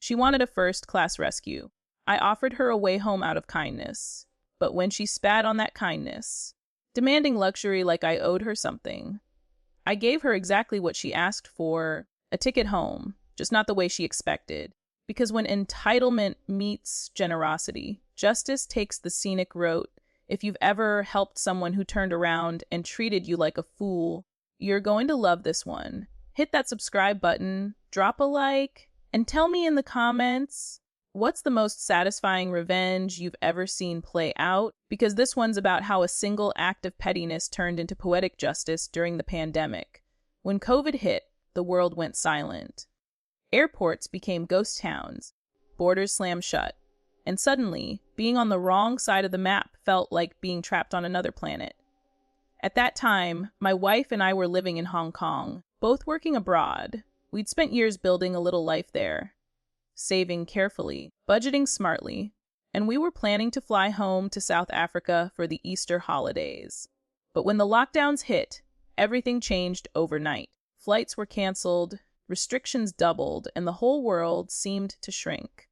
She wanted a first-class rescue. I offered her a way home out of kindness. But when she spat on that kindness, demanding luxury like I owed her something, I gave her exactly what she asked for, a ticket home, just not the way she expected. Because when entitlement meets generosity, justice takes the scenic route. If you've ever helped someone who turned around and treated you like a fool, you're going to love this one. Hit that subscribe button, drop a like, and tell me in the comments, what's the most satisfying revenge you've ever seen play out? Because this one's about how a single act of pettiness turned into poetic justice during the pandemic. When COVID hit, the world went silent. Airports became ghost towns, borders slammed shut, and suddenly, being on the wrong side of the map felt like being trapped on another planet. At that time, my wife and I were living in Hong Kong, both working abroad. We'd spent years building a little life there, saving carefully, budgeting smartly, and we were planning to fly home to South Africa for the Easter holidays. But when the lockdowns hit, everything changed overnight. Flights were canceled, restrictions doubled, and the whole world seemed to shrink.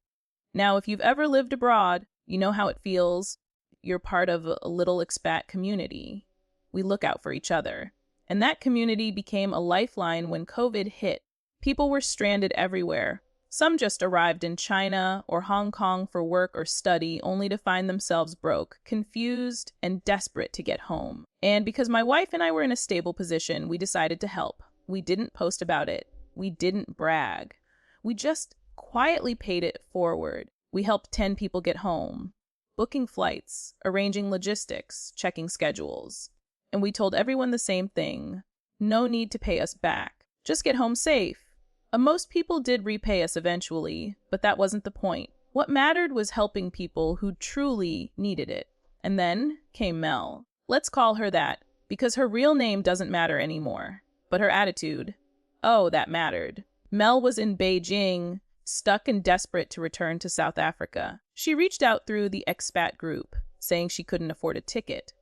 Now, if you've ever lived abroad, you know how it feels. You're part of a little expat community. We look out for each other. And that community became a lifeline when COVID hit. People were stranded everywhere. Some just arrived in China or Hong Kong for work or study, only to find themselves broke, confused, and desperate to get home. And because my wife and I were in a stable position, we decided to help. We didn't post about it. We didn't brag. We just quietly paid it forward. We helped 10 people get home, booking flights, arranging logistics, checking schedules. And we told everyone the same thing. No need to pay us back. Just get home safe. Most people did repay us eventually, but that wasn't the point. What mattered was helping people who truly needed it. And then came Mel. Let's call her that, because her real name doesn't matter anymore. But her attitude, oh, that mattered. Mel was in Beijing, stuck and desperate to return to South Africa. She reached out through the expat group, saying she couldn't afford a ticket.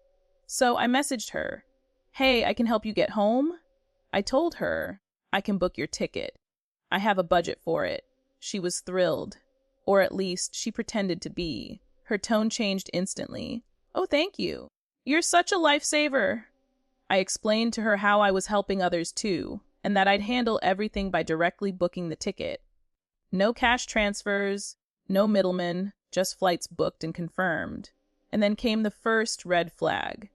So I messaged her, hey, I can help you get home? I told her, I can book your ticket. I have a budget for it. She was thrilled, or at least she pretended to be. Her tone changed instantly. Oh, thank you. You're such a lifesaver. I explained to her how I was helping others too, and that I'd handle everything by directly booking the ticket. No cash transfers, no middlemen, just flights booked and confirmed. And then came the first red flag.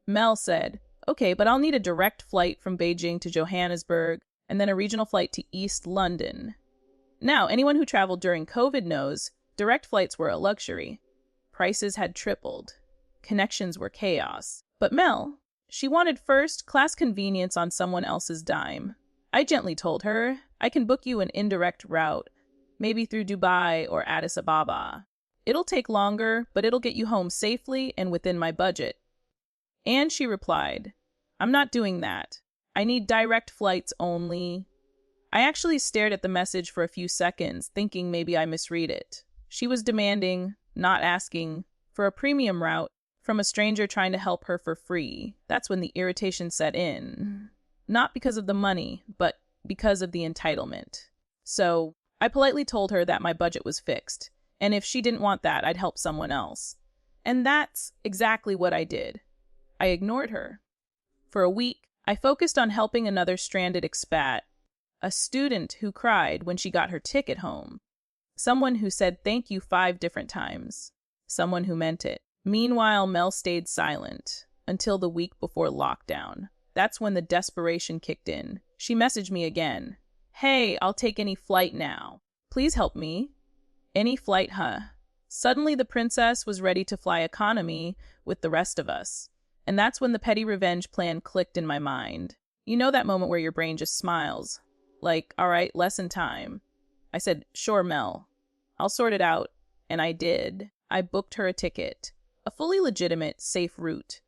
Mel said, okay, but I'll need a direct flight from Beijing to Johannesburg, and then a regional flight to East London. Now, anyone who traveled during COVID knows direct flights were a luxury. Prices had tripled. Connections were chaos. But Mel, she wanted first-class convenience on someone else's dime. I gently told her, I can book you an indirect route, maybe through Dubai or Addis Ababa. It'll take longer, but it'll get you home safely and within my budget. And she replied, I'm not doing that. I need direct flights only. I actually stared at the message for a few seconds, thinking maybe I misread it. She was demanding, not asking, for a premium route from a stranger trying to help her for free. That's when the irritation set in. Not because of the money, but because of the entitlement. So I politely told her that my budget was fixed, and if she didn't want that, I'd help someone else. And that's exactly what I did. I ignored her. For a week, I focused on helping another stranded expat, a student who cried when she got her ticket home, someone who said thank you 5 different times, someone who meant it. Meanwhile, Mel stayed silent until the week before lockdown. That's when the desperation kicked in. She messaged me again. Hey, I'll take any flight now. Please help me. Any flight, huh? Suddenly the princess was ready to fly economy with the rest of us. And that's when the petty revenge plan clicked in my mind. You know that moment where your brain just smiles. Like, all right, lesson time. I said, sure, Mel. I'll sort it out. And I did. I booked her a ticket. A fully legitimate, safe route.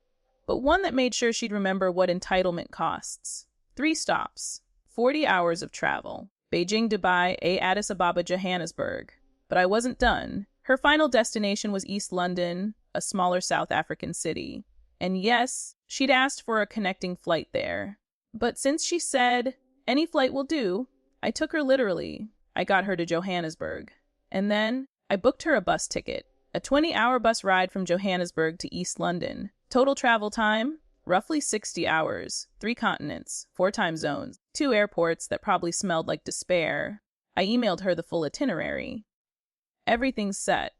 But one that made sure she'd remember what entitlement costs. 3 stops. 40 hours of travel. Beijing, Dubai, Addis Ababa, Johannesburg. But I wasn't done. Her final destination was East London, a smaller South African city. And yes, she'd asked for a connecting flight there. But since she said, any flight will do, I took her literally. I got her to Johannesburg. And then I booked her a bus ticket, a 20-hour bus ride from Johannesburg to East London. Total travel time, roughly 60 hours, 3 continents, 4 time zones, 2 airports that probably smelled like despair. I emailed her the full itinerary. "Everything's set,"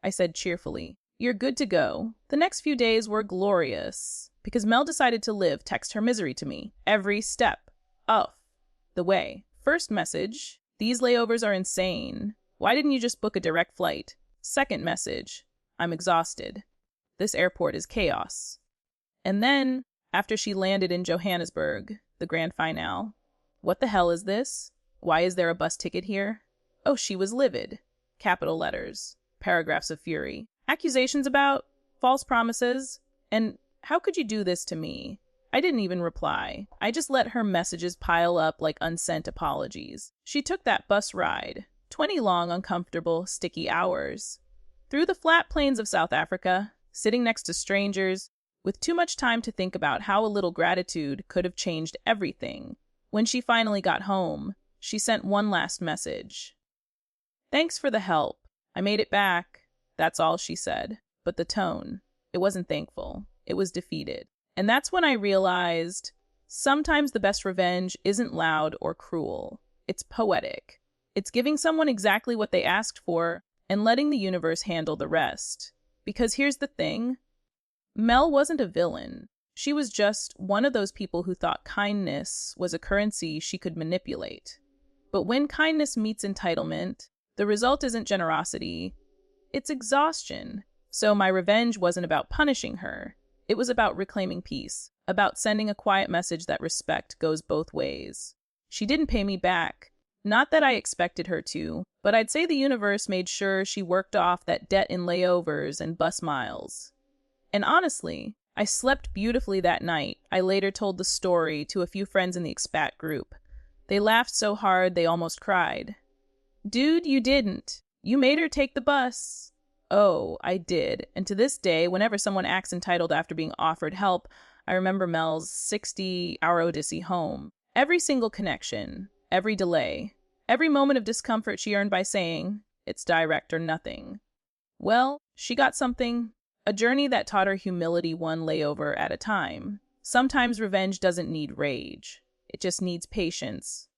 I said cheerfully. "You're good to go." The next few days were glorious, because Mel decided to text her misery to me, every step of the way. First message, "These layovers are insane. Why didn't you just book a direct flight?" Second message, "I'm exhausted. This airport is chaos." And then, after she landed in Johannesburg, the grand finale, "What the hell is this? Why is there a bus ticket here?" Oh, she was livid. Capital letters, paragraphs of fury, accusations about false promises, and "How could you do this to me?" I didn't even reply. I just let her messages pile up like unsent apologies. She took that bus ride, 20 long, uncomfortable, sticky hours, through the flat plains of South Africa, sitting next to strangers, with too much time to think about how a little gratitude could have changed everything. When she finally got home, she sent one last message. "Thanks for the help. I made it back." That's all she said. But the tone, it wasn't thankful. It was defeated. And that's when I realized sometimes the best revenge isn't loud or cruel. It's poetic. It's giving someone exactly what they asked for and letting the universe handle the rest. Because here's the thing. Mel wasn't a villain. She was just one of those people who thought kindness was a currency she could manipulate. But when kindness meets entitlement, the result isn't generosity, it's exhaustion. So my revenge wasn't about punishing her. It was about reclaiming peace, about sending a quiet message that respect goes both ways. She didn't pay me back. Not that I expected her to, but I'd say the universe made sure she worked off that debt in layovers and bus miles. And honestly, I slept beautifully that night. I later told the story to a few friends in the expat group. They laughed so hard they almost cried. "Dude, you didn't. You made her take the bus." Oh, I did. And to this day, whenever someone acts entitled after being offered help, I remember Mel's 60-hour odyssey home. Every single connection, every delay, every moment of discomfort she earned by saying, "It's direct or nothing." Well, she got something, a journey that taught her humility one layover at a time. Sometimes revenge doesn't need rage. It just needs patience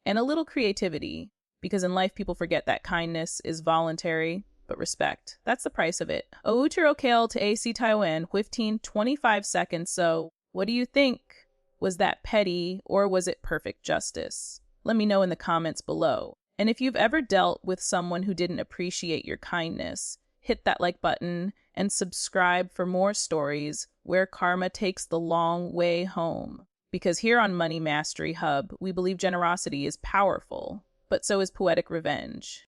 and a little creativity. Because in life, people forget that kindness is voluntary, but respect, that's the price of it. Outro kale to AC Taiwan, 25 seconds. So what do you think? Was that petty or was it perfect justice? Let me know in the comments below. And if you've ever dealt with someone who didn't appreciate your kindness, hit that like button and subscribe for more stories where karma takes the long way home. Because here on Money Mastery Hub, we believe generosity is powerful, but so is poetic revenge.